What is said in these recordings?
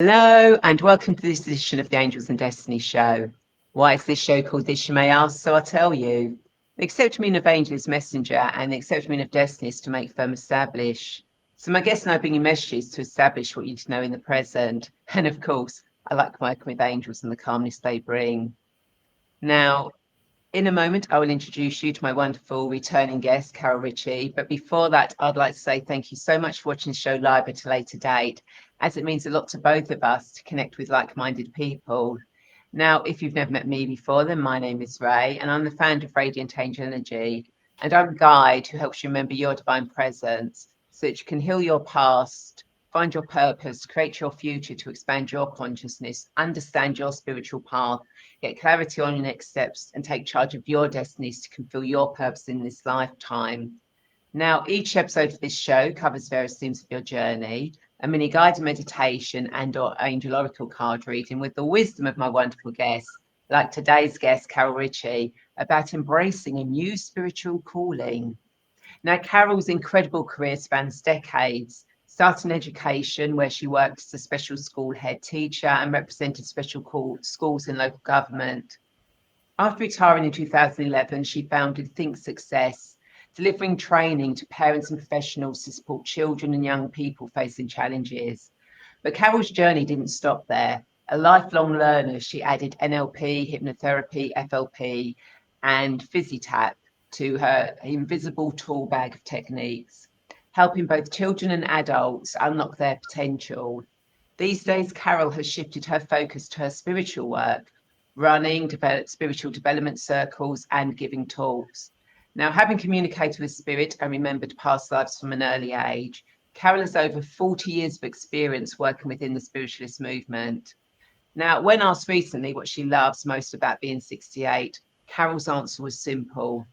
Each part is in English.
Hello, and welcome to this edition of the Angels and Destiny show. Why is this show called this, you may ask? So I'll tell you. The accept meaning of angel is messenger, and the accept meaning of destiny is to make firm establish. So my guests and I bring you messages to establish what you need to know in the present. And of course, I like working with angels and the calmness they bring. Now, in a moment, I will introduce you to my wonderful returning guest, Carole Ritchie. But before that, I'd like to say thank you so much for watching the show live at a later date, as it means a lot to both of us to connect with like-minded people. Now, if you've never met me before, then my name is Rae, and I'm the founder of Radiant Angel Energy. And I'm a guide who helps you remember your divine presence so that you can heal your past, find your purpose, create your future to expand your consciousness, understand your spiritual path, get clarity on your next steps, and take charge of your destinies to fulfill your purpose in this lifetime. Now, each episode of this show covers various themes of your journey, a mini guided meditation and/or angel oracle card reading with the wisdom of my wonderful guests, like today's guest, Carole Ritchie, about embracing a new spiritual calling. Now, Carole's incredible career spans decades, starting education where she worked as a special school head teacher and represented schools in local government. After retiring in 2011, she founded Think Success, delivering training to parents and professionals to support children and young people facing challenges. But Carole's journey didn't stop there. A lifelong learner, she added NLP, hypnotherapy, FLP, and PhysiTap to her invisible tool bag of techniques, helping both children and adults unlock their potential. These days, Carole has shifted her focus to her spiritual work, running spiritual development circles and giving talks. Now, having communicated with spirit and remembered past lives from an early age, Carole has over 40 years of experience working within the spiritualist movement. Now, when asked recently what she loves most about being 68, Carole's answer was simple: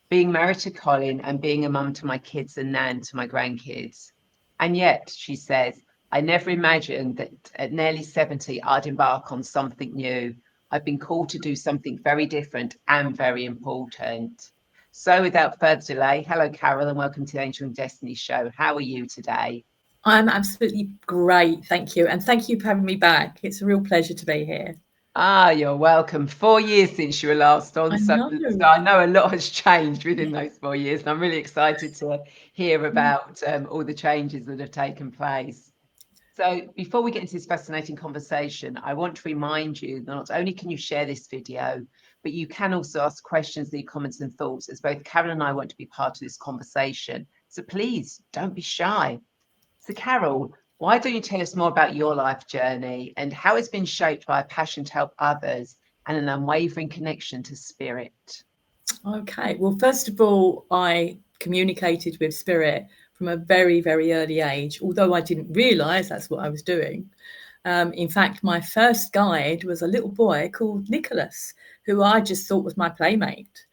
being married to Colin and being a mum to my kids and nan to my grandkids. And yet, she says, I never imagined that at nearly 70, I'd embark on something new. I've been called to do something very different and very important. So, without further delay, hello, Carole, and welcome to the Angel and Destiny show. How are you today? I'm absolutely great, thank you. And thank you for having me back. It's a real pleasure to be here. You're welcome. 4 years since you were last on, I so know. I know a lot has changed within those 4 years, and I'm really excited to hear about all the changes that have taken place. So before we get into this fascinating conversation, I want to remind you that not only can you share this video, but you can also ask questions, leave comments and thoughts, as both Carole and I want to be part of this conversation. So please don't be shy. So Carole, why don't you tell us more about your life journey and how it's been shaped by a passion to help others and an unwavering connection to spirit? Okay. Well, first of all, I communicated with spirit from a very, very early age, although I didn't realise that's what I was doing. In fact, my first guide was a little boy called Nicholas, who I just thought was my playmate.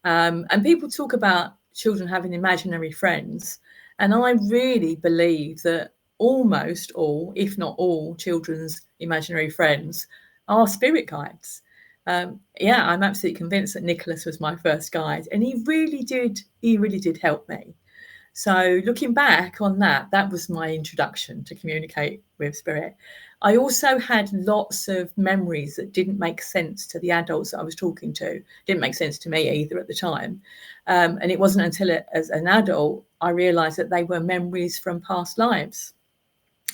And people talk about children having imaginary friends. And I really believe that almost all, if not all, children's imaginary friends are spirit guides. Yeah, I'm absolutely convinced that Nicholas was my first guide, and he really did help me. So looking back on that, that was my introduction to communicate with spirit. I also had lots of memories that didn't make sense to the adults that I was talking to. Didn't make sense to me either at the time. And it wasn't until as an adult I realised that they were memories from past lives.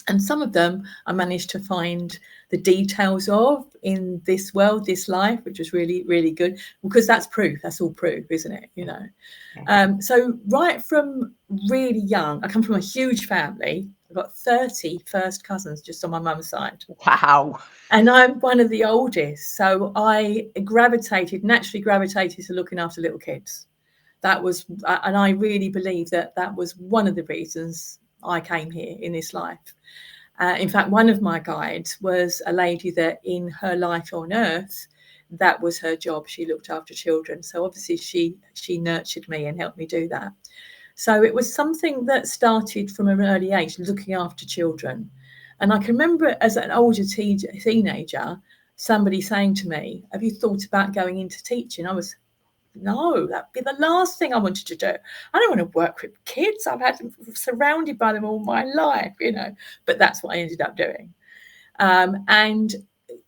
And some of them I managed to find the details of in this world, this life, which was really, really good, because that's proof. That's all proof, isn't it? You know. So right from really young, I come from a huge family. I've got 30 first cousins just on my mum's side. Wow. And I'm one of the oldest. So I naturally gravitated to looking after little kids. And I really believe that that was one of the reasons I came here in this life. In fact, one of my guides was a lady that in her life on earth, that was her job. She looked after children. So obviously she nurtured me and helped me do that. So it was something that started from an early age, looking after children. And I can remember as an older teenager, somebody saying to me, have you thought about going into teaching? I was, no, that'd be the last thing I wanted to do. I don't want to work with kids. I've had them surrounded by them all my life, you know, but that's what I ended up doing. and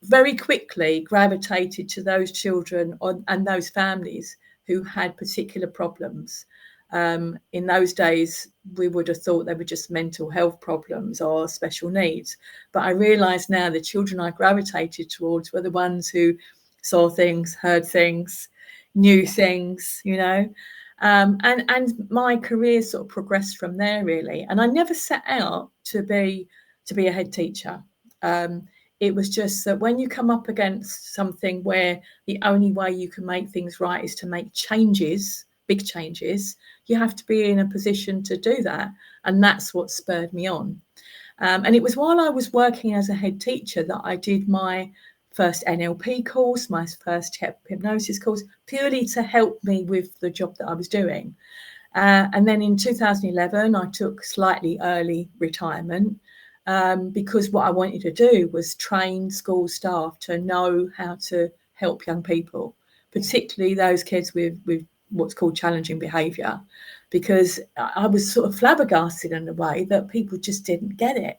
very quickly gravitated to those children and those families who had particular problems. In those days, we would have thought they were just mental health problems or special needs. But I realise now the children I gravitated towards were the ones who saw things, heard things, knew things, you know. And my career sort of progressed from there, really. And I never set out to be a head teacher. It was just that when you come up against something where the only way you can make things right is to make changes, big changes, you have to be in a position to do that. And that's what spurred me on. And it was while I was working as a head teacher that I did my first NLP course, my first hypnosis course, purely to help me with the job that I was doing. And then in 2011, I took slightly early retirement because what I wanted to do was train school staff to know how to help young people, particularly those kids with what's called challenging behaviour, because I was sort of flabbergasted in a way that people just didn't get it.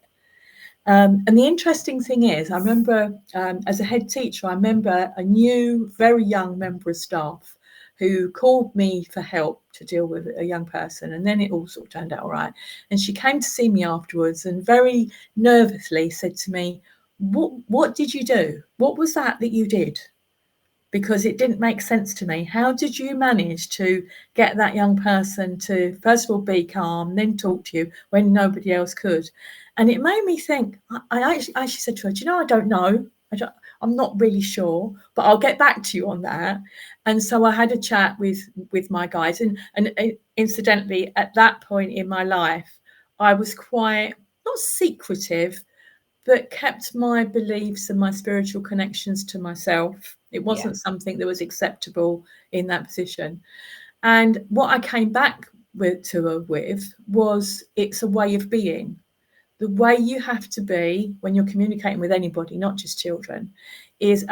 And the interesting thing is, I remember as a head teacher, I remember a new, very young member of staff who called me for help to deal with a young person. And then it all sort of turned out all right. And she came to see me afterwards and very nervously said to me, what did you do? What was that you did? Because it didn't make sense to me. How did you manage to get that young person to, first of all, be calm, then talk to you when nobody else could? And it made me think, I actually said to her, do you know, I don't know. I'm not really sure, but I'll get back to you on that. And so I had a chat with my guys. And incidentally, at that point in my life, I was quite, not secretive, but kept my beliefs and my spiritual connections to myself. It wasn't something that was acceptable in that position. And what I came back to her with was, it's a way of being. The way you have to be when you're communicating with anybody, not just children, is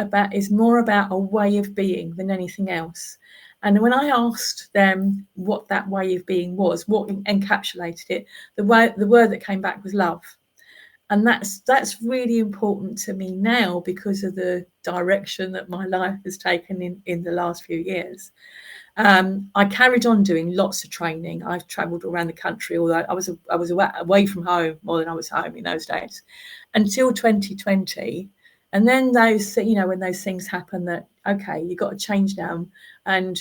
more about a way of being than anything else. And when I asked them what that way of being was, what encapsulated it, the word that came back was love. And that's really important to me now because of the direction that my life has taken in the last few years. I carried on doing lots of training. I've travelled around the country, although I was away from home more than I was home in those days, until 2020. And then when those things happen that, okay, you've got to change now, and,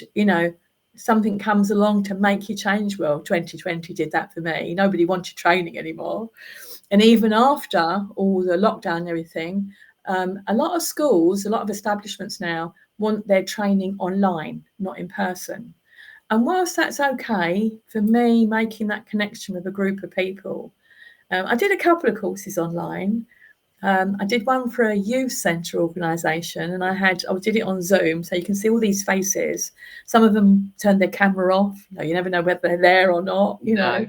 something comes along to make you change. Well, 2020 did that for me. Nobody wanted training anymore. And even after all the lockdown and everything, a lot of schools, a lot of establishments now want their training online, not in person. And whilst that's okay, for me, making that connection with a group of people, I did a couple of courses online. I did one for a youth centre organisation, and I did it on Zoom, so you can see all these faces. Some of them turned their camera off. You never know whether they're there or not. No.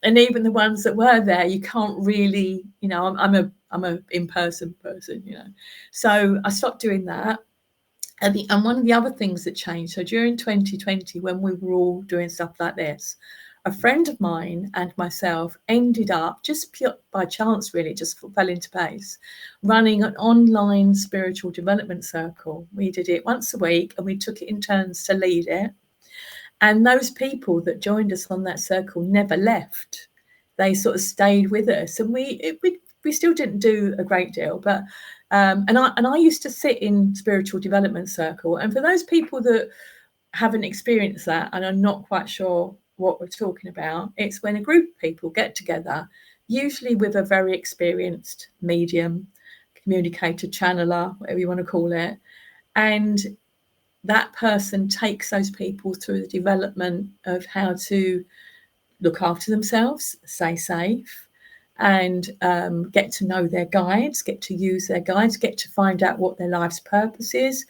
And even the ones that were there, you can't really. I'm a in-person person. So I stopped doing that. And one of the other things that changed. So during 2020, when we were all doing stuff like this, a friend of mine and myself ended up, just pure by chance, really, just fell into place, running an online spiritual development circle. We did it once a week and we took it in turns to lead it. And those people that joined us on that circle never left. They sort of stayed with us. And we still didn't do a great deal, but and I used to sit in spiritual development circle. And for those people that haven't experienced that and are not quite sure what we're talking about, it's when a group of people get together, usually with a very experienced medium, communicator, channeler, whatever you want to call it, and that person takes those people through the development of how to look after themselves, stay safe, and get to know their guides, get to use their guides, get to find out what their life's purpose is,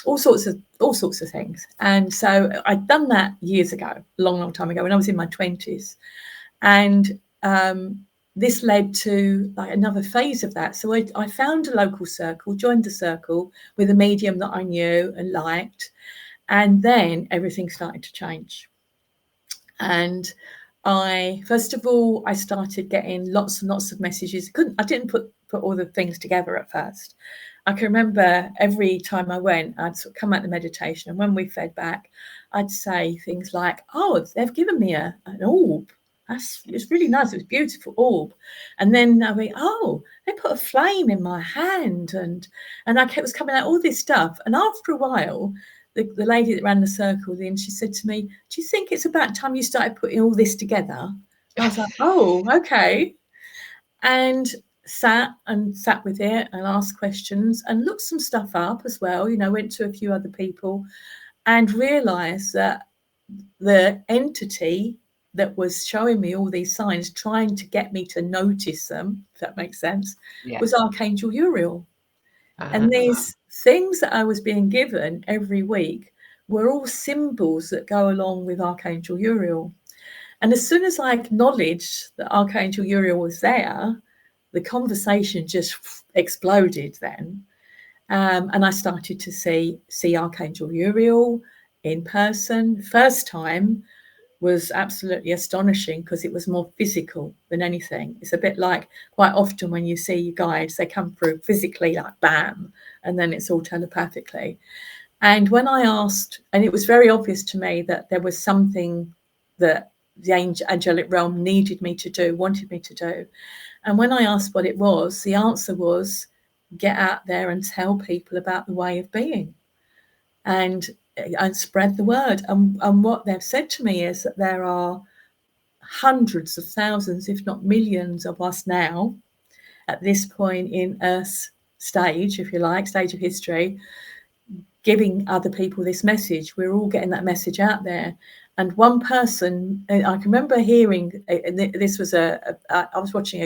all sorts of things. And so I'd done that years ago, a long time ago, when I was in my 20s. And this led to like another phase of that. So I found a local circle, joined the circle with a medium that I knew and liked. And then everything started to change. And first of all, I started getting lots and lots of messages. I didn't put put all the things together at first. I can remember every time I went, I'd sort of come out the meditation, and when we fed back, I'd say things like, "Oh, they've given me an orb. It's really nice. It was a beautiful orb." And then I'd be, "Oh, they put a flame in my hand," and I was coming out all this stuff. And after a while, the lady that ran the circle then, she said to me, "Do you think it's about time you started putting all this together?" And I was like, "Oh, okay." And sat with it and asked questions and looked some stuff up as well. Went to a few other people and realized that the entity that was showing me all these signs, trying to get me to notice them, if that makes sense, was Archangel Uriel. And these things that I was being given every week were all symbols that go along with Archangel Uriel. And as soon as I acknowledged that Archangel Uriel was there, the conversation just exploded then. And I started to see Archangel Uriel in person. First time was absolutely astonishing because it was more physical than anything. It's a bit like quite often when you see your guides, they come through physically like bam, and then it's all telepathically. And when I asked, and it was very obvious to me that there was something that the angelic realm needed me to do, wanted me to do. And when I asked what it was, the answer was, get out there and tell people about the way of being and spread the word. And what they've said to me is that there are hundreds of thousands, if not millions of us now at this point in Earth's stage, if you like, stage of history, giving other people this message. We're all getting that message out there. And one person, I can remember hearing, this was I was watching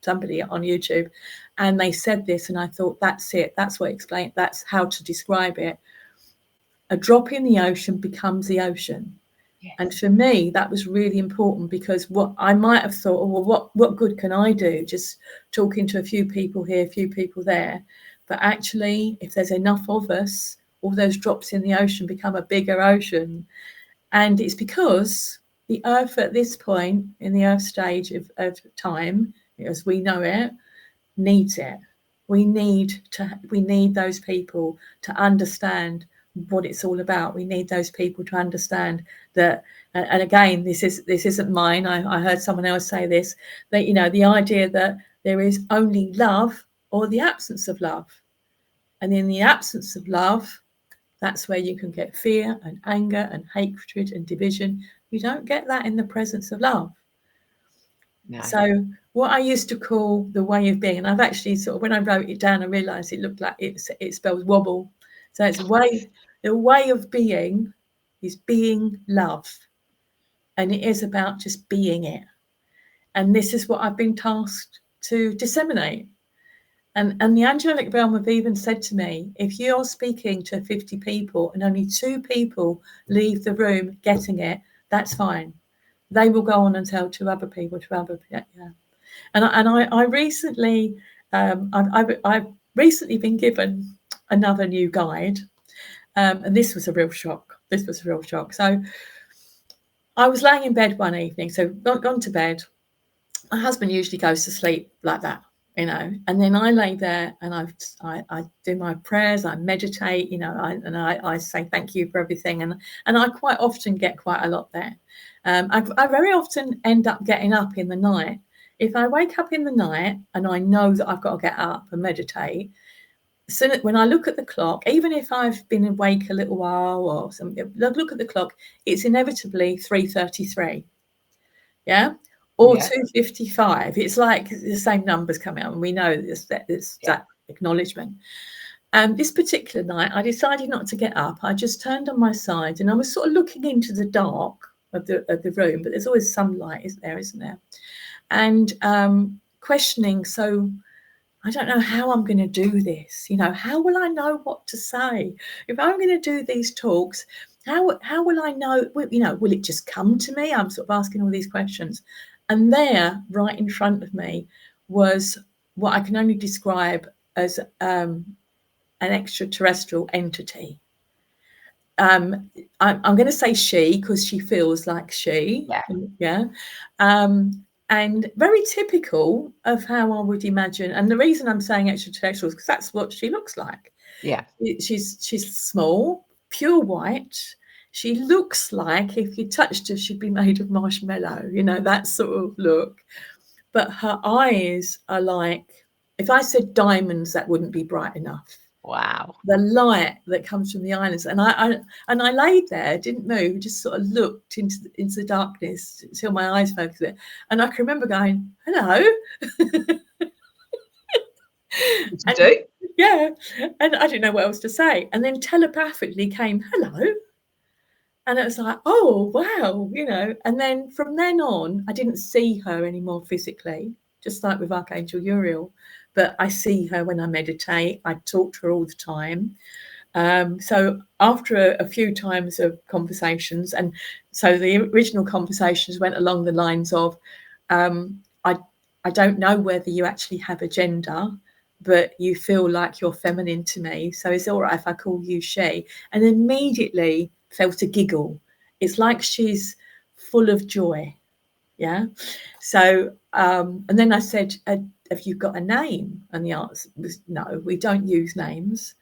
somebody on YouTube, and they said this, and I thought, that's it. That's what explained, that's how to describe it. A drop in the ocean becomes the ocean. Yes. And for me, that was really important, because what I might have thought, oh, well, what good can I do? Just talking to a few people here, a few people there. But actually, if there's enough of us, all those drops in the ocean become a bigger ocean. And it's because the Earth at this point in the Earth stage of time, as we know it, needs it. We need those people to understand what it's all about. We need those people to understand that. And again, this isn't mine. I heard someone else say this, that, the idea that there is only love or the absence of love. And in the absence of love, that's where you can get fear and anger and hatred and division. You don't get that in the presence of love. No. So what I used to call the way of being, and I've actually sort of, when I wrote it down, I realized it looked like it spells wobble. So it's the way of being is being love. And it is about just being it. And this is what I've been tasked to disseminate. And the angelic realm have even said to me, if you're speaking to 50 people and only 2 people leave the room getting it, that's fine. They will go on and tell 2 other people, yeah. And I recently, I've recently been given another new guide, and this was a real shock. So I was laying in bed one evening, so gone to bed. My husband usually goes to sleep like that, and then I lay there and I do my prayers, I meditate, I say thank you for everything, and I quite often get quite a lot there. I very often end up getting up in the night. If I wake up in the night and I know that I've got to get up and meditate, so when I look at the clock, even if I've been awake a little while or something, look at the clock, it's inevitably 3:33. Yeah. Or 2:55. It's like the same numbers come out, and we know that acknowledgement. This particular night, I decided not to get up. I just turned on my side, and I was sort of looking into the dark of the room, but there's always some light, isn't there? And questioning. So I don't know how I'm going to do this. How will I know what to say if I'm going to do these talks? How will I know? Will it just come to me? I'm sort of asking all these questions. And there, right in front of me, was what I can only describe as an extraterrestrial entity. I'm going to say she, because she feels like she. Yeah. And and very typical of how I would imagine. And the reason I'm saying extraterrestrial is because that's what she looks like. Yeah. She's small, pure white. She looks like if you touched her, she'd be made of marshmallow, you know, that sort of look. But her eyes are like, if I said diamonds, that wouldn't be bright enough. Wow. The light that comes from the islands, and I laid there, didn't move, just sort of looked into the darkness until my eyes focused it, and I can remember going, "Hello." You do? Yeah, and I didn't know what else to say, and then telepathically came, "Hello," and it was like, "Oh wow," you know. And then from then on, I didn't see her anymore physically, just like with Archangel Uriel, but I see her when I meditate. I talk to her all the time. So after a few times of conversations, and so the original conversations went along the lines of, I don't know whether you actually have a gender, but you feel like you're feminine to me. So is it all right if I call you she? And immediately felt a giggle. It's like she's full of joy. Yeah. So, and then I said, have you got a name? And the answer was no, we don't use names.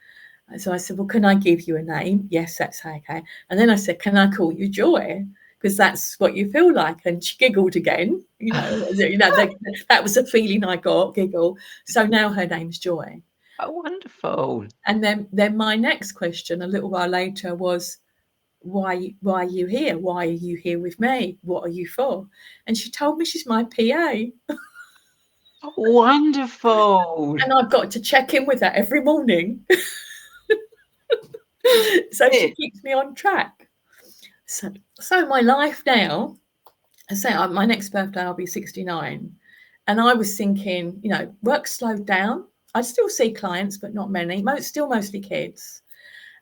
So I said, well, can I give you a name? Yes, that's okay. And then I said, can I call you Joy? Because that's what you feel like. And she giggled again. That was a feeling I got, giggle. So now her name's Joy. Oh, wonderful. And then my next question a little while later was, why are you here? Why are you here with me? What are you for? And she told me she's my PA. Oh, wonderful. And I've got to check in with her every morning. So she keeps me on track. So my life now, I say my next birthday, I'll be 69. And I was thinking, work slowed down. I still see clients, but not many, still mostly kids.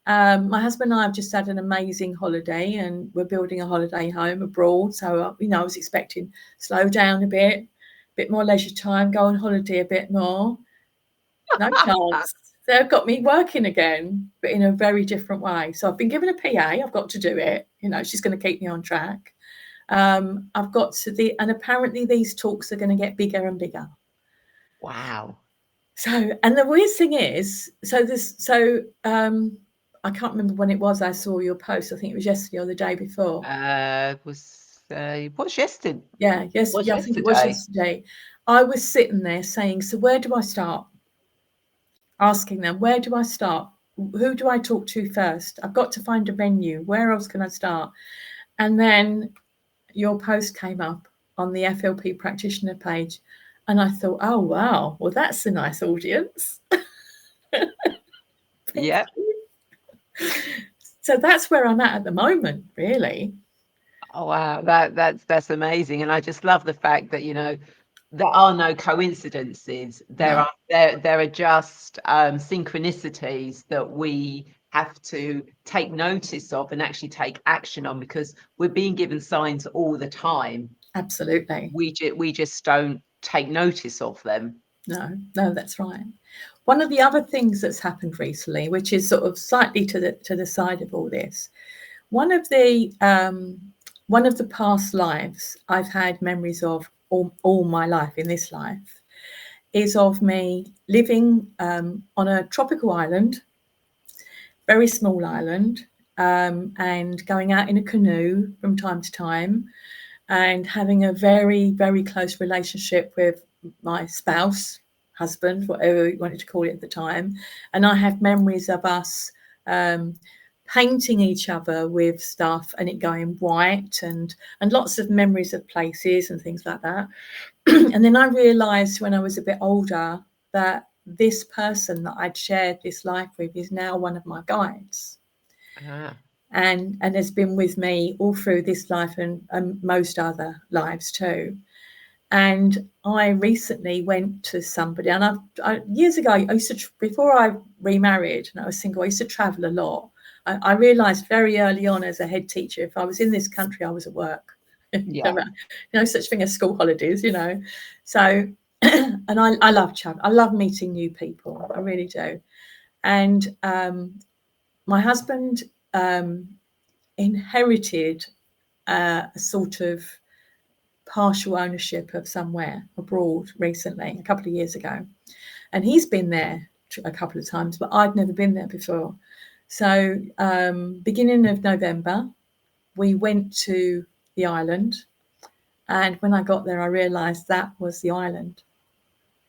My husband and I have just had an amazing holiday, and we're building a holiday home abroad. So, I was expecting slow down a bit more leisure time, go on holiday a bit more. No chance. They've got me working again, but in a very different way. So I've been given a PA. I've got to do it. She's going to keep me on track. I've got to and apparently these talks are going to get bigger and bigger. Wow. So, and the weird thing is, I can't remember when it was I saw your post. I think it was yesterday or the day before. What's yesterday? Yeah, yes, yeah, I think it was yesterday. I was sitting there saying, so where do I start? Asking them, where do I start? Who do I talk to first? I've got to find a venue. Where else can I start? And then your post came up on the FLP practitioner page. And I thought, oh, wow, well, that's a nice audience. Yeah. So that's where I'm at the moment, really. Oh, wow. That's amazing. And I just love the fact that, there are no coincidences. There are just synchronicities that we have to take notice of and actually take action on, because we're being given signs all the time. Absolutely. We just don't take notice of them. No, that's right. One of the other things that's happened recently, which is sort of slightly to the side of all this, one of the past lives I've had memories of all my life in this life is of me living on a tropical island, very small island, and going out in a canoe from time to time and having a very, very close relationship with my spouse, husband, whatever you wanted to call it at the time. And I have memories of us painting each other with stuff and it going white, and lots of memories of places and things like that. And then I realized when I was a bit older that this person that I'd shared this life with is now one of my guides. And has been with me all through this life and most other lives too. And I recently went to somebody, and I years ago, I used to, before I remarried and I was single, I used to travel a lot. I realized very early on as a head teacher, if I was in this country, I was at work. Yeah. No such thing as school holidays, So, and I love travel. I love meeting new people. I really do. And my husband inherited a sort of partial ownership of somewhere abroad recently, a couple of years ago. And he's been there a couple of times, but I'd never been there before. So beginning of November, we went to the island. And when I got there, I realised that was the island.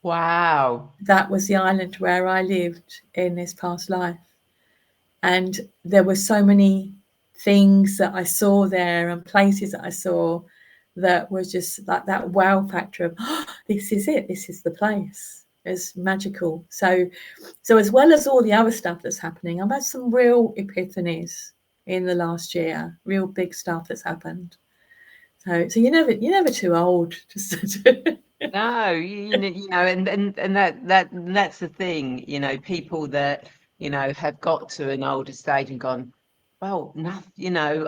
Wow. That was the island where I lived in this past life. And there were so many things that I saw there and places that I saw that was just like that wow factor of, oh, this is it, this is the place. It's magical. So as well as all the other stuff that's happening, I've had some real epiphanies in the last year, real big stuff that's happened. So you're never too old. No, you know, and that's the thing, you know, people that, you know, have got to an older stage and gone, well, nothing, you know,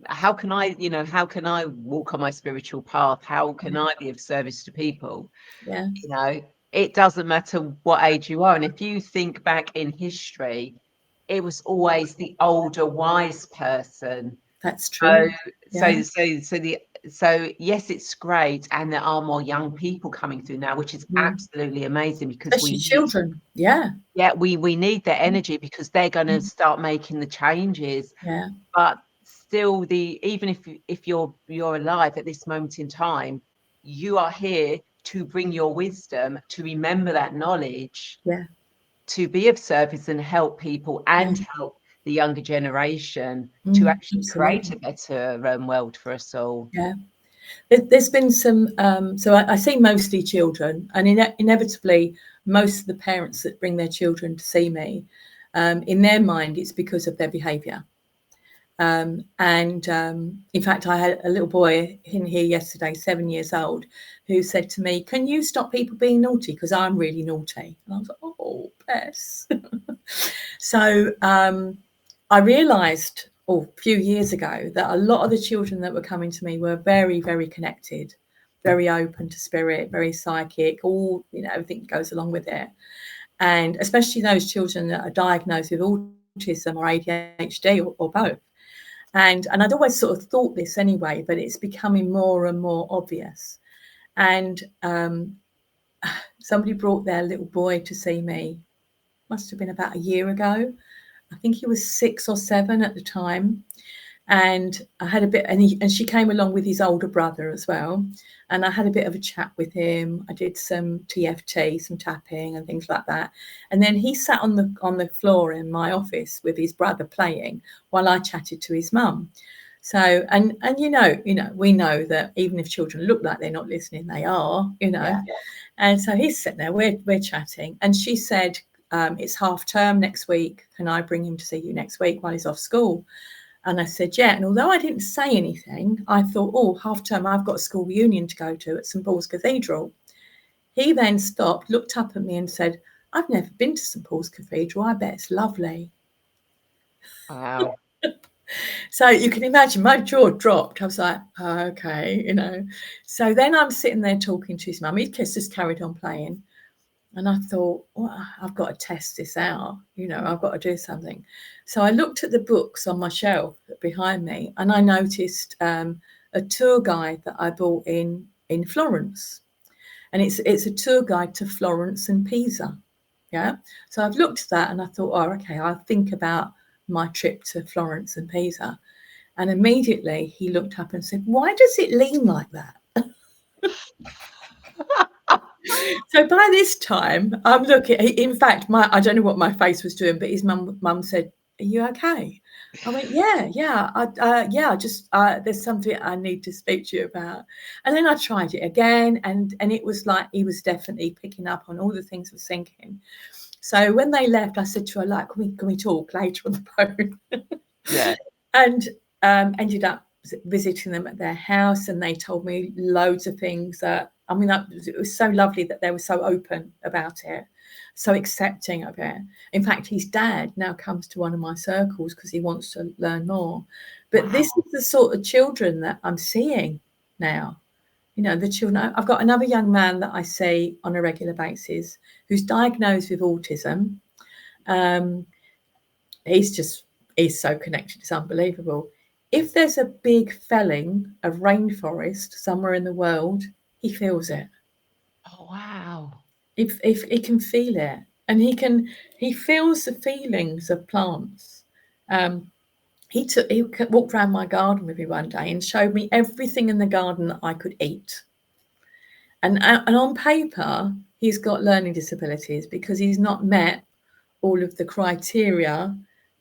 how can I, you know, how can I walk on my spiritual path? How can I be of service to people? Yeah. You know, it doesn't matter what age you are. And if you think back in history, it was always the older, wise person. That's So, true. Yeah. so yes, it's great, and there are more young people coming through now, which is absolutely amazing because Especially children. Yeah. we need their energy because they're going to start making the changes. Yeah. But still, even if you're alive at this moment in time, you are here to bring your wisdom, to remember that knowledge, Yeah. to be of service and help people and help the younger generation to actually create a better world for us all. Yeah. There's been some, so I see mostly children, and inevitably, most of the parents that bring their children to see me, in their mind, it's because of their behaviour. In fact, I had a little boy in here yesterday, 7 years old, who said to me, "Can you stop people being naughty? Because I'm really naughty." And I was like, "Oh, bless." So I realised a few years ago that a lot of the children that were coming to me were very, very connected, very open to spirit, very psychic, all, you know, everything that goes along with it. And especially those children that are diagnosed with autism or ADHD or both. And I'd always sort of thought this anyway, but it's becoming more and more obvious. And somebody brought their little boy to see me, must have been about a year ago. I think he was 6 or 7 at the time. And I had a bit, and she came along with his older brother as well. And I had a bit of a chat with him. I did some TFT, some tapping and things like that. And then he sat on the floor in my office with his brother playing while I chatted to his mum. So, and you know, we know that even if children look like they're not listening, they are, you know. Yeah. And so he's sitting there, we're chatting. And she said, it's half term next week. Can I bring him to see you next week while he's off school? And I said, yeah. And although I didn't say anything, I thought, oh, half term, I've got a school reunion to go to at St Paul's Cathedral. He then stopped, looked up at me and said, I've never been to St Paul's Cathedral. I bet it's lovely. Wow. So you can imagine my jaw dropped. I was like, oh, okay, you know. So then I'm sitting there talking to his mum. His kids just carried on playing. And I thought, well, I've got to test this out. You know, I've got to do something. So I looked at the books on my shelf behind me, and I noticed a tour guide that I bought in Florence. And it's a tour guide to Florence and Pisa. Yeah. So I've looked at that and I thought, oh, okay, I'll think about my trip to Florence and Pisa. And immediately he looked up and said, why does it lean like that? So by this time, I'm looking. In fact, I don't know what my face was doing, but his mum said, "Are you okay?" I went, "Yeah. There's something I need to speak to you about." And then I tried it again, and it was like he was definitely picking up on all the things I was thinking. So when they left, I said to her, "Like, can we talk later on the phone?" Yeah. And ended up visiting them at their house, and they told me loads of things that, I mean, it was so lovely that they were so open about it, so accepting of it. In fact, his dad now comes to one of my circles because he wants to learn more. But wow. This is the sort of children that I'm seeing now. You know, the children. I've got another young man that I see on a regular basis who's diagnosed with autism. He's so connected, it's unbelievable. If there's a big felling of rainforest somewhere in the world, he feels it. Oh, wow. If he can feel it, and he feels the feelings of plants. Um, he walked around my garden with me one day and showed me everything in the garden that I could eat. And on paper, he's got learning disabilities because he's not met all of the criteria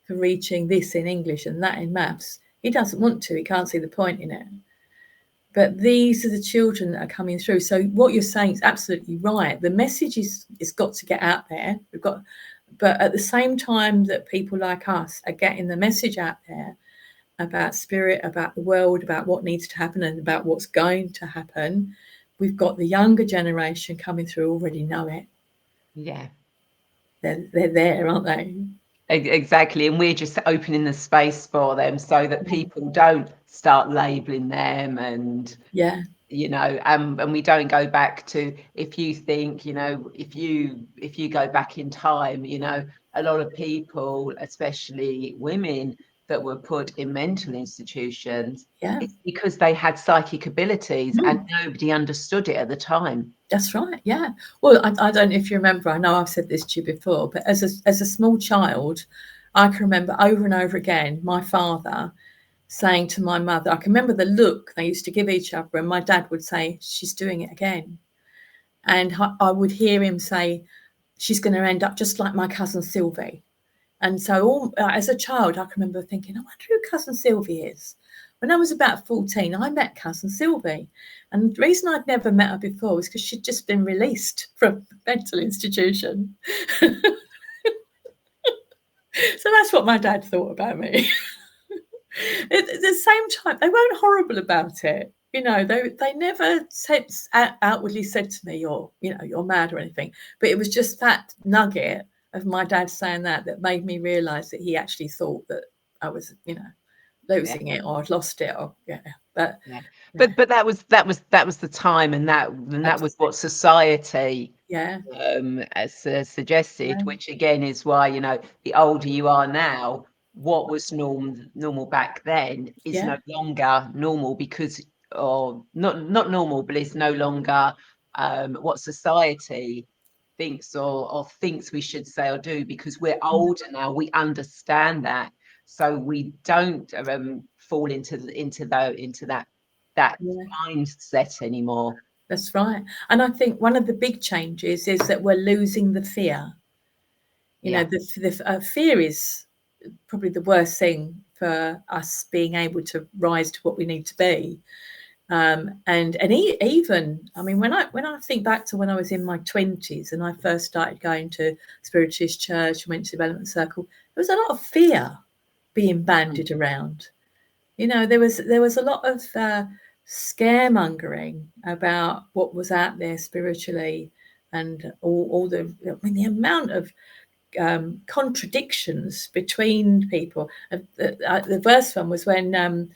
for reaching this in English and that in maths. He doesn't want to. He can't see the point in it. But these are the children that are coming through. So what you're saying is absolutely right. The message is got to get out there. But at the same time that people like us are getting the message out there about spirit, about the world, about what needs to happen and about what's going to happen, we've got the younger generation coming through already know it. Yeah. They're there, aren't they? Exactly, and we're just opening the space for them so that people don't start labeling them, and Yeah, and we don't go back to, if you think, if you go back in time, a lot of people, especially women that were put in mental institutions, yeah. it's because they had psychic abilities and Mm. nobody understood it at the time. That's right. Yeah. Well, I don't know if you remember. I know I've said this to you before, but as a small child, I can remember over and over again my father saying to my mother. I can remember the look they used to give each other, and my dad would say, "She's doing it again," and I would hear him say, "She's going to end up just like my cousin Sylvie." And so, as a child, I can remember thinking, "I wonder who cousin Sylvie is." When I was about 14, I met cousin Sylvie. And the reason I'd never met her before was because she'd just been released from a mental institution. So that's what my dad thought about me. At the same time, they weren't horrible about it. They never outwardly said to me, you're mad or anything. But it was just that nugget of my dad saying that made me realise that he actually thought that I was, losing it, or I'd lost it, or But Yeah, yeah, but that was the time, and that was what society yeah, suggested, yeah, which again is why, the older you are now, what was normal back then is yeah, no longer normal, because, or not normal, but it's no longer what society thinks, or thinks we should say or do, because we're older now, we understand that, so we don't fall into that yeah. mindset anymore. That's right. And I think one of the big changes is that we're losing the fear. Yeah, The fear is probably the worst thing for us being able to rise to what we need to be. Even, I mean, when I think back to when I was in my 20s and I first started going to Spiritualist Church, went to Development Circle, there was a lot of fear being bandied around. There was a lot of scaremongering about what was out there spiritually, and the amount of contradictions between people. The first one was when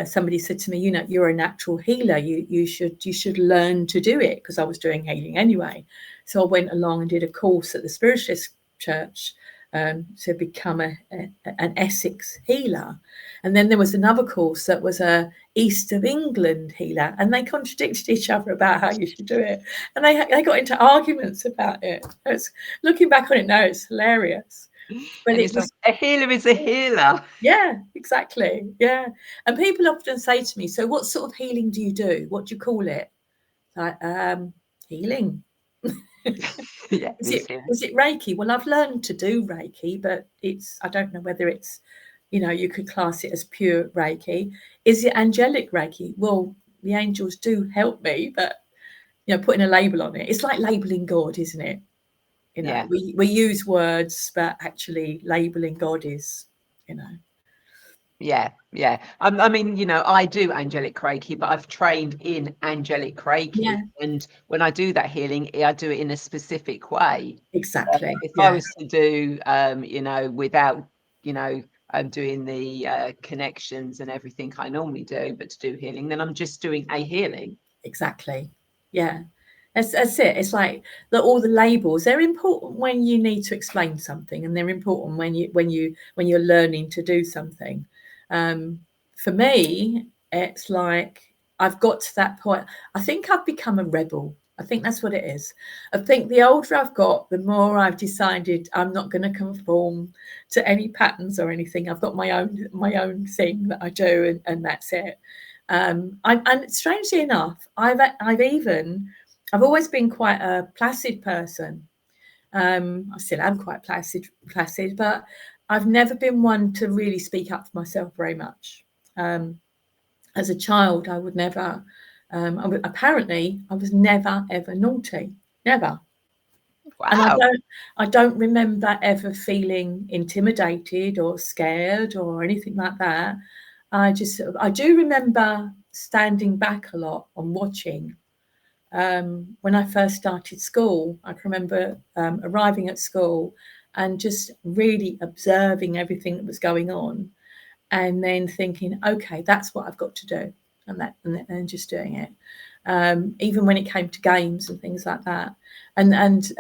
somebody said to me, "You're a natural healer. You should learn to do it," because I was doing healing anyway. So I went along and did a course at the Spiritualist Church to become an Essex healer. And then there was another course that was a East of England healer, and they contradicted each other about how you should do it. And they got into arguments about it. Looking back on it now, it's hilarious. But and it it's like, was, a healer is a healer. yeah, exactly. Yeah. And people often say to me, "So what sort of healing do you do? What do you call it?" Like, healing. Yeah, Is this it healer. is it Reiki? Well, I've learned to do Reiki, but I don't know whether it's, you could class it as pure Reiki. Is it angelic Reiki? Well, the angels do help me, but putting a label on it, it's like labeling God, isn't it? Yeah, We use words, but actually labeling God is, you know, yeah. I mean, I do angelic Reiki, but I've trained in angelic Reiki, yeah, and when I do that healing, I do it in a specific way. exactly, If I yeah, was to do, without, doing the connections and everything I normally do, but to do healing, then I'm just doing a healing. exactly, yeah. That's it. It's like all the labels. They're important when you need to explain something, and they're important when you're learning to do something. Um, for me, it's like I've got to that point. I think I've become a rebel. I think that's what it is. I think the older I've got, the more I've decided I'm not going to conform to any patterns or anything. I've got my own thing that I do, and that's it. And strangely enough, I've always been quite a placid person. I still am quite placid, but I've never been one to really speak up for myself very much. As a child, I would never. Apparently, I was never ever naughty, never. Wow. And I don't remember ever feeling intimidated or scared or anything like that. I do remember standing back a lot and watching. When I first started school, I can remember arriving at school and just really observing everything that was going on, and then thinking, okay, that's what I've got to do, and just doing it. Even when it came to games and things like that. And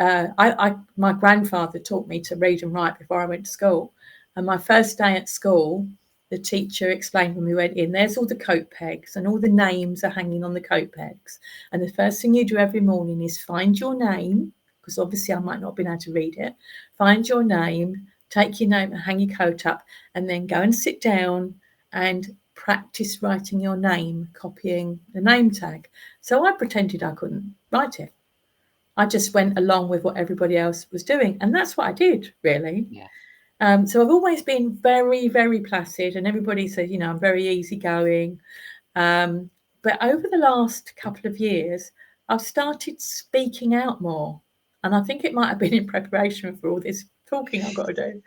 my grandfather taught me to read and write before I went to school. And my first day at school, the teacher explained when we went in, there's all the coat pegs and all the names are hanging on the coat pegs. And the first thing you do every morning is find your name, because obviously I might not have been able to read it. Find your name, take your name and hang your coat up, and then go and sit down and practice writing your name, copying the name tag. So I pretended I couldn't write it. I just went along with what everybody else was doing. And that's what I did, really. Yeah. So I've always been very, very placid, and everybody says, I'm very easygoing. But over the last couple of years, I've started speaking out more. And I think it might have been in preparation for all this talking I've got to do.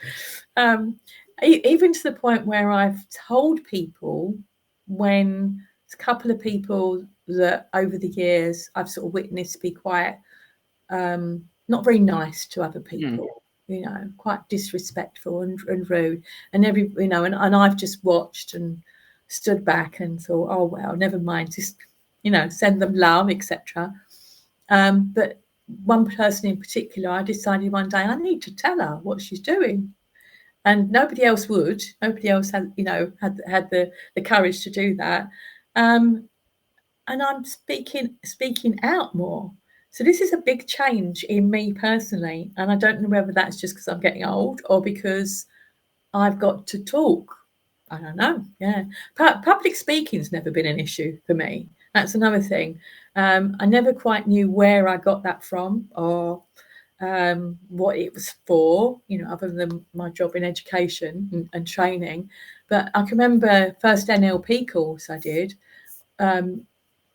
Even to the point where I've told people, when a couple of people that over the years I've sort of witnessed be quite not very nice to other people, quite disrespectful and rude, and and I've just watched and stood back and thought, oh well, never mind, just send them love, etc. But one person in particular, I decided one day I need to tell her what she's doing, and nobody else would. Nobody else had the courage to do that. And I'm speaking out more. So this is a big change in me personally, and I don't know whether that's just because I'm getting old or because I've got to talk. I don't know. Yeah, public speaking's never been an issue for me. That's another thing. I never quite knew where I got that from or what it was for, other than my job in education and training. But I can remember first NLP course I did.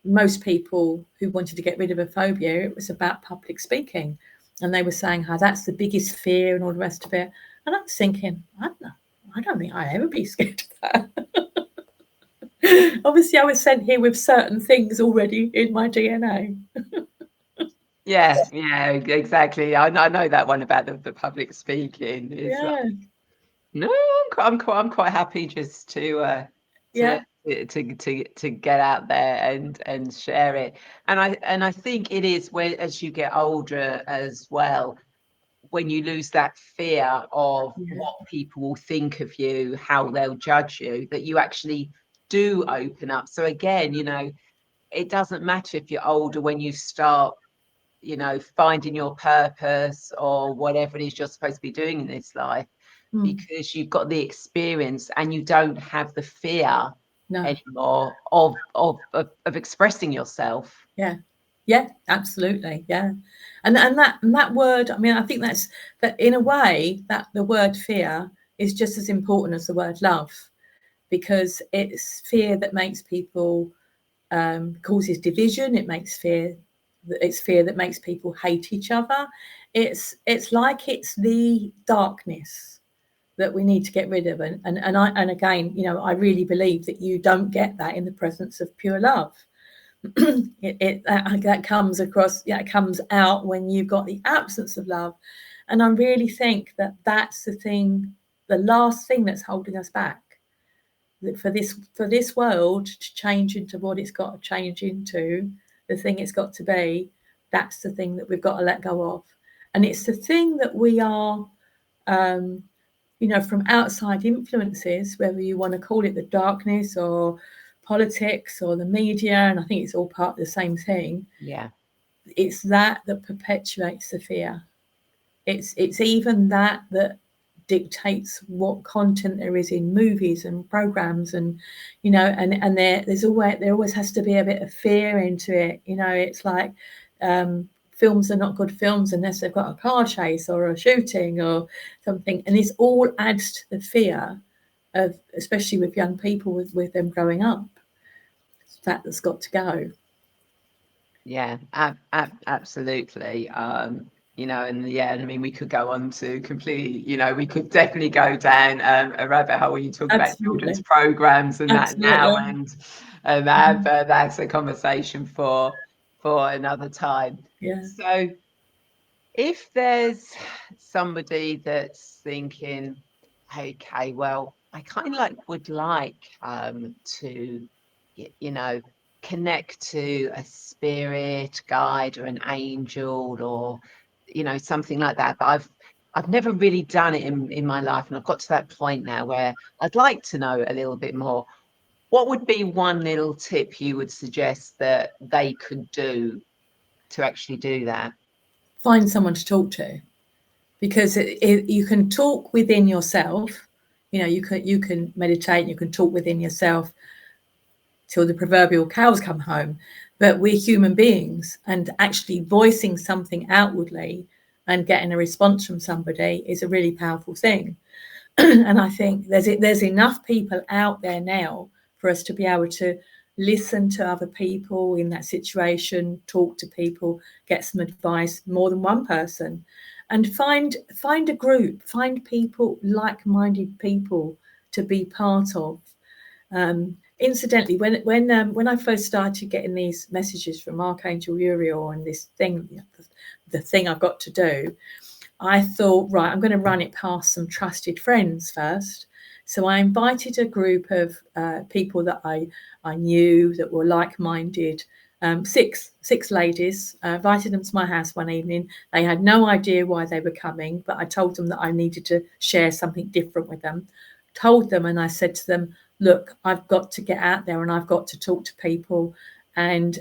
Most people who wanted to get rid of a phobia, it was about public speaking, and they were saying how that's the biggest fear and all the rest of it. And I was thinking, I don't think I'd ever be scared of that. Obviously, I was sent here with certain things already in my DNA. Yeah, exactly. I know that one about the public speaking. No, I'm quite happy just to get out there and share it. And I think it is as you get older as well, when you lose that fear of what people will think of you, how they'll judge you, that you actually do open up. So again, it doesn't matter if you're older when you start, finding your purpose or whatever it is you're supposed to be doing in this life, because you've got the experience and you don't have the fear anymore of expressing yourself. Yeah, absolutely. Yeah. And that word, I mean, I think that in a way that the word fear is just as important as the word love, because it's fear that makes people causes division. It's fear that makes people hate each other. It's like it's the darkness that we need to get rid of. And again, I really believe that you don't get that in the presence of pure love. That comes across, it comes out when you've got the absence of love. And I really think that that's the last thing that's holding us back, for this world to change into what it's got to change into, the thing it's got to be. That's the thing that we've got to let go of, and it's the thing that we are from outside influences, whether you want to call it the darkness or politics or the media, and I think it's all part of the same thing. Yeah. It's that perpetuates the fear. It's even that dictates what content there is in movies and programs, and and there always has to be a bit of fear into it. It's like films are not good films unless they've got a car chase or a shooting or something, and this all adds to the fear of, especially with young people, with them growing up. It's that that's got to go. Yeah, absolutely. And yeah, I mean, we could go on to completely, we could definitely go down a rabbit hole when you talk about children's Absolutely. programs and that now, Absolutely. and that, but that's a conversation for another time. Yeah. So, if there's somebody that's thinking, okay, well, I kind of would like to, connect to a spirit guide or an angel or, something like that. But I've never really done it in my life, and I've got to that point now where I'd like to know a little bit more. What would be one little tip you would suggest that they could do to actually do that? Find someone to talk to, because you can talk within yourself. You can meditate, you can talk within yourself till the proverbial cows come home, but we're human beings, and actually voicing something outwardly and getting a response from somebody is a really powerful thing. And I think there's enough people out there now for us to be able to listen to other people in that situation, talk to people, get some advice, more than one person, and find a group, find people, like-minded people to be part of. Incidentally, when I first started getting these messages from Archangel Uriel and this thing, the thing I've got to do, I thought, right, I'm going to run it past some trusted friends first. So I invited a group of people that I knew that were like-minded, six ladies. Invited them to my house one evening. They had no idea why they were coming, but I told them that I needed to share something different with them. Told them, and I said to them, look, I've got to get out there and I've got to talk to people. And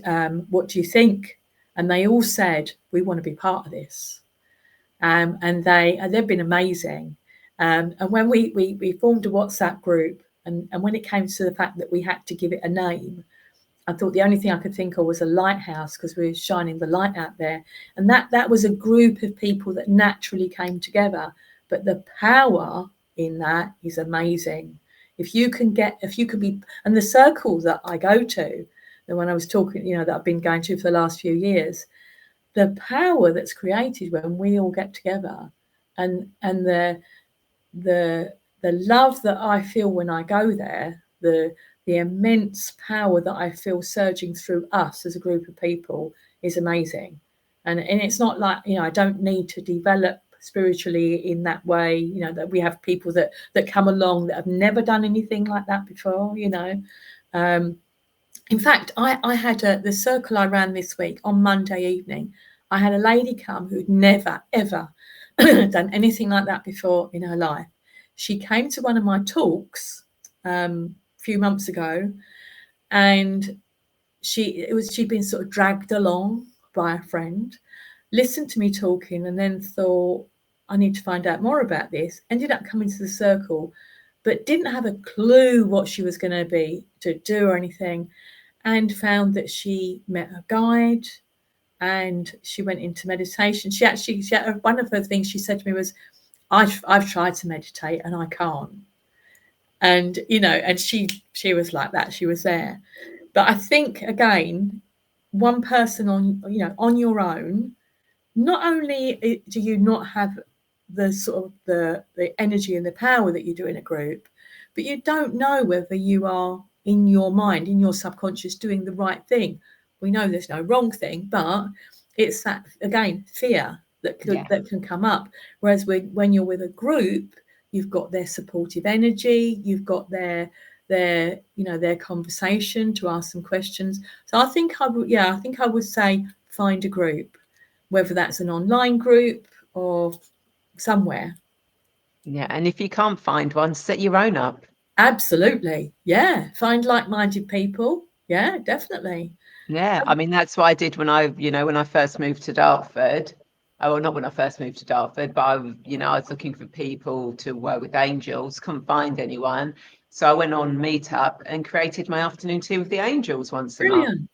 what do you think? And they all said, we want to be part of this. And they've been amazing. And when we formed a WhatsApp group, and when it came to the fact that we had to give it a name, I thought the only thing I could think of was a lighthouse, because we were shining the light out there. And that was a group of people that naturally came together. But the power in that is amazing. If you could be, and the circle that I go to, the one I was talking, that I've been going to for the last few years, the power that's created when we all get together, and the love that I feel when I go there, the immense power that I feel surging through us as a group of people is amazing. And it's not like, I don't need to develop spiritually in that way, that we have people that come along that have never done anything like that before. In fact, I had the circle I ran this week on Monday evening. I had a lady come who'd never, ever done anything like that before in her life. She came to one of my talks a few months ago, and she'd been sort of dragged along by a friend, listened to me talking, and then thought, I need to find out more about this. Ended up coming to the circle, but didn't have a clue what she was going to do or anything, and found that she met a guide and she went into meditation. She had, one of the things she said to me was, I've tried to meditate and I can't. And, and she was like that. She was there. But I think, again, one person on your own, not only do you not have the sort of the energy and the power that you do in a group, but you don't know whether you are in your mind, in your subconscious, doing the right thing. We know there's no wrong thing, but it's that, again, fear that can come up. Whereas when you're with a group, you've got their supportive energy, you've got their conversation to ask some questions. So I think I would say find a group, whether that's an online group or somewhere. Yeah. And if you can't find one, set your own up. Absolutely. Yeah. Find like-minded people. Yeah, definitely. Yeah, I mean that's what I did when when I first moved to Dartford. Oh, well, not when I first moved to Dartford, but I was looking for people to work with angels, couldn't find anyone. So I went on Meetup and created my afternoon tea with the angels once a month. Brilliant.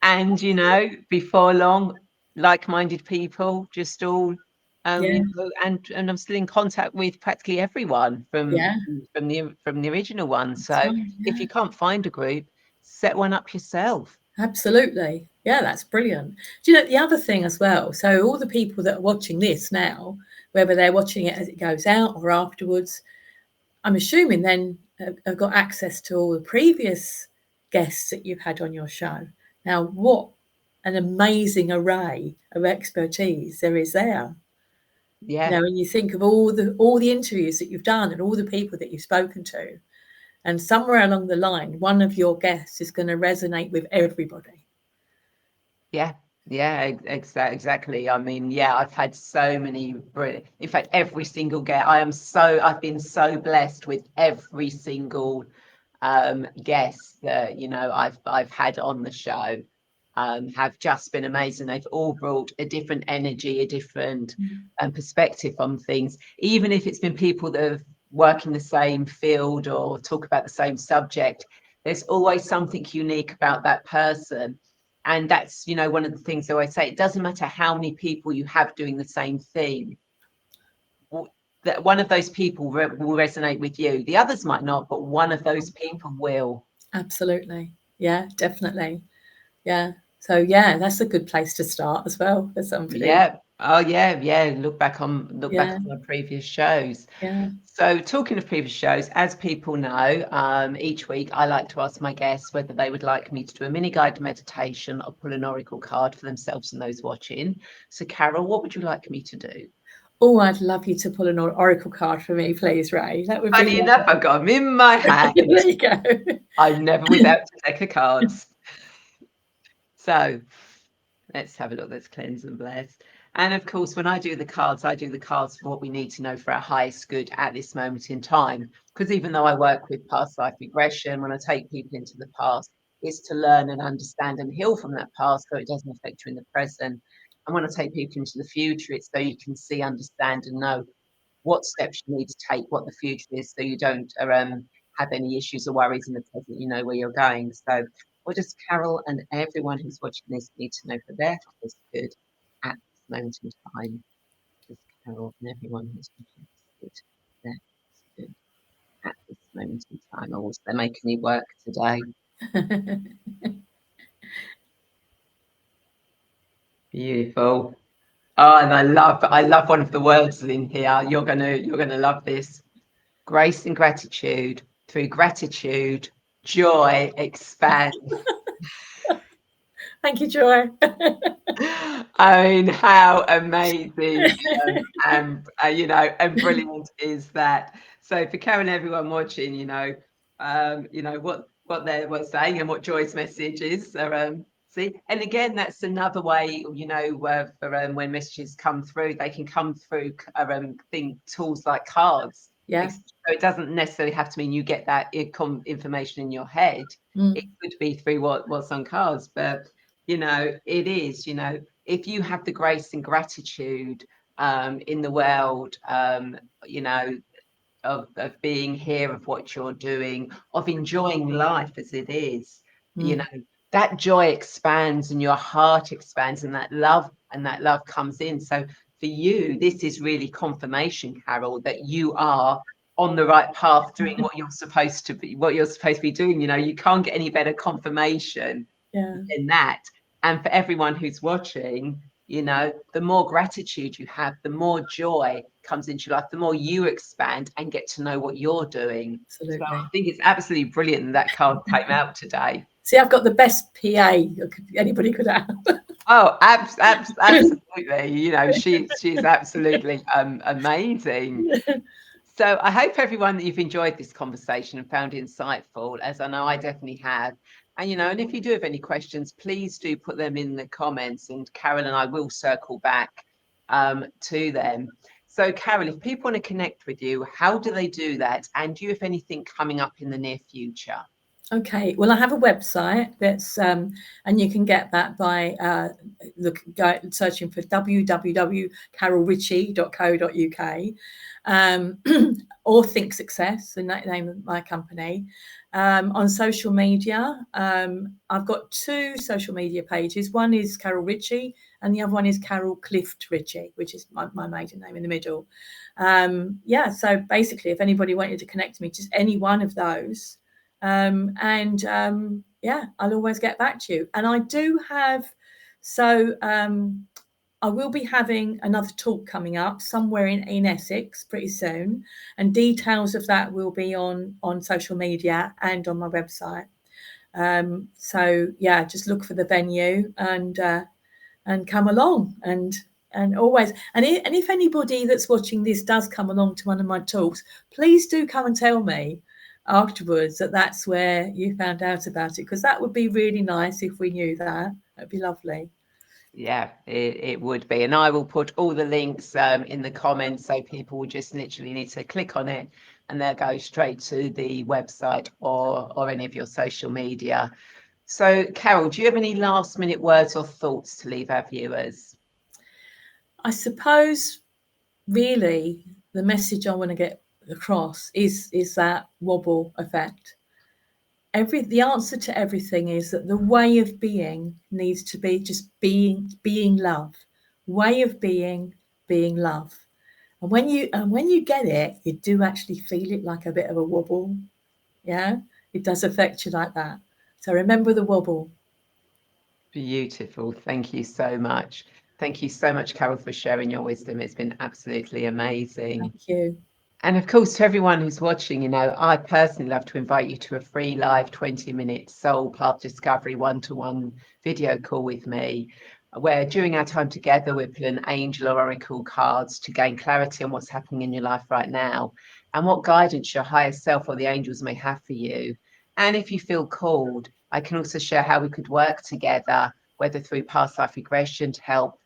And before long, like-minded people just all Yeah. and I'm still in contact with practically everyone Yeah. from the original one. That's So right. if Yeah. you can't find a group, set one up yourself. Absolutely. Yeah, that's brilliant. Do you know the other thing as well? So all the people that are watching this now, whether they're watching it as it goes out or afterwards, I'm assuming then have got access to all the previous guests that you've had on your show. Now, what an amazing array of expertise there is there. You Yeah. know, when you think of all the interviews that you've done and all the people that you've spoken to, and somewhere along the line, one of your guests is going to resonate with everybody. Yeah, yeah, exactly. I mean, yeah, I've had so many brilliant, in fact, every single guest. I've been so blessed with every single guest that, I've had on the show. Have just been amazing. They've all brought a different energy, a different perspective on things, even if it's been people that have work in the same field or talk about the same subject. There's always something unique about that person. And that's, one of the things I always say, it doesn't matter how many people you have doing the same thing. That one of those people will resonate with you. The others might not, but one of those people will. Absolutely. Yeah, definitely. Yeah. So yeah, that's a good place to start as well for somebody. Yeah. Oh, yeah, yeah. Look back Yeah, on the previous shows. yeah. So, talking of previous shows, as people know, each week I like to ask my guests whether they would like me to do a mini guided meditation or pull an oracle card for themselves and those watching. So, Carole, what would you like me to do? Oh, I'd love you to pull an oracle card for me, please, Ray. That would be Funny enough, I've got them in my hand. there you go. I'm never without a deck of cards. So, let's have a look. Let's cleanse and bless. And of course, when I do the cards for what we need to know for our highest good at this moment in time. Because even though I work with past life regression, when I take people into the past, it's to learn and understand and heal from that past so it doesn't affect you in the present. And when I take people into the future, it's so you can see, understand, and know what steps you need to take, what the future is, so you don't have any issues or worries in the present. You know where you're going. So, what does Carole and everyone who's watching this need to know for their highest good at this moment in time? Does Carole and everyone who's watching this good their highest good at this moment in time? Or was they making you work today? Beautiful. Oh, and I love one of the words in here. You're gonna love this. Grace and gratitude. Through gratitude, joy expands. Thank you, Joy. I mean, how amazing and brilliant is that? So for Karen, everyone watching, what they're saying and what Joy's message is. So see, and again, that's another way, for when messages come through, they can come through tools like cards. Yeah. So it doesn't necessarily have to mean you get that information in your head. It Mm, could be through what's on cards, but it is, if you have the grace and gratitude in the world, you know, of being here, of what you're doing, of enjoying life as it is, mm, that joy expands and your heart expands and that love comes in. So for you, this is really confirmation, Carole, that you are on the right path doing what you're supposed to be doing. You can't get any better confirmation yeah. in that. And for everyone who's watching, the more gratitude you have, the more joy comes into your life, the more you expand and get to know what you're doing. So I Absolutely. think it's absolutely brilliant that card came out today. See, I've got the best PA anybody could have. Oh, absolutely. She's absolutely amazing. So I hope everyone that you've enjoyed this conversation and found it insightful, as I know I definitely have. And if you do have any questions, please do put them in the comments, and Carole and I will circle back to them. So, Carole, if people want to connect with you, how do they do that? And do you have anything coming up in the near future? Okay, well, I have a website that's, and you can get that by searching for www.caroleritchie.co.uk, or Think Success, the name of my company. On social media, I've got 2 social media pages. One is Carole Ritchie, and the other one is Carole Clift Ritchie, which is my maiden name in the middle. So basically, if anybody wanted to connect to me, just any one of those. I'll always get back to you. And I do have, I will be having another talk coming up somewhere in Essex pretty soon, and details of that will be on social media and on my website. Just look for the venue and come along and always, and if anybody that's watching this does come along to one of my talks, please do come and tell me afterwards that's where you found out about it, because that would be really nice if we knew that. That'd be lovely. Yeah, it would be. And I will put all the links in the comments, so people will just literally need to click on it and they'll go straight to the website or any of your social media. So, Carole, do you have any last minute words or thoughts to leave our viewers? I suppose really the message I want to get across is that wobble effect. The answer to everything is that the way of being needs to be just being love. Way of being love. And when you get it, you do actually feel it like a bit of a wobble. Yeah, it does affect you like that. So remember the wobble. Beautiful. Thank you so much. Thank you so much, Carole, for sharing your wisdom. It's been absolutely amazing. Thank you. And of course, to everyone who's watching, I personally love to invite you to a free live 20-minute soul path discovery one-to-one video call with me, where during our time together, we're pulling angel or oracle cards to gain clarity on what's happening in your life right now and what guidance your higher self or the angels may have for you. And if you feel called, I can also share how we could work together, whether through past life regression to help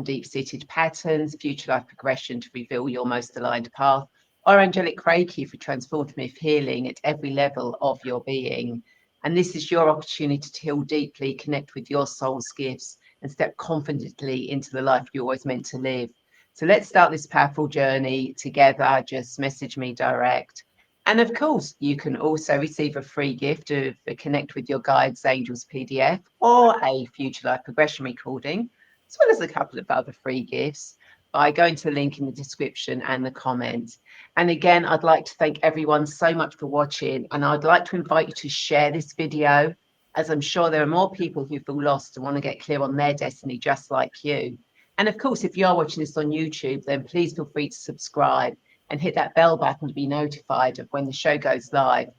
deep-seated patterns, future life progression to reveal your most aligned path, or angelic Reiki for transformative healing at every level of your being. And this is your opportunity to heal deeply, connect with your soul's gifts, and step confidently into the life you're always meant to live. So let's start this powerful journey together. Just message me direct. And of course, you can also receive a free gift of a Connect with Your Guides Angels PDF or a Future Life Progression recording, as well as a couple of other free gifts, by going to the link in the description and the comments. And again, I'd like to thank everyone so much for watching. And I'd like to invite you to share this video, as I'm sure there are more people who feel lost and want to get clear on their destiny just like you. And of course, if you are watching this on YouTube, then please feel free to subscribe and hit that bell button to be notified of when the show goes live,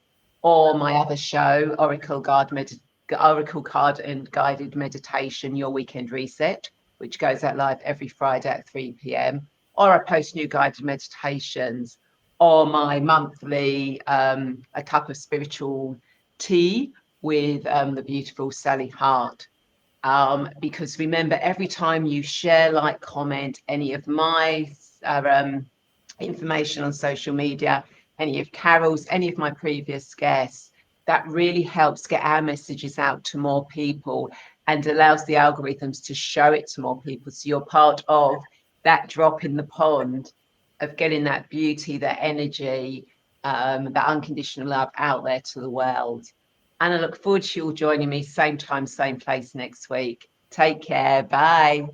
or my other show, Oracle Card and Guided Meditation, Your Weekend Reset, which goes out live every Friday at 3 p.m, or I post new guided meditations, or my monthly A Cup of Spiritual Tea with the beautiful Sally Hart. Because remember, every time you share, like, comment any of my information on social media, any of Carole's, any of my previous guests, that really helps get our messages out to more people and allows the algorithms to show it to more people. So you're part of that drop in the pond of getting that beauty, that energy, that unconditional love out there to the world. And I look forward to you all joining me same time, same place next week. Take care. Bye.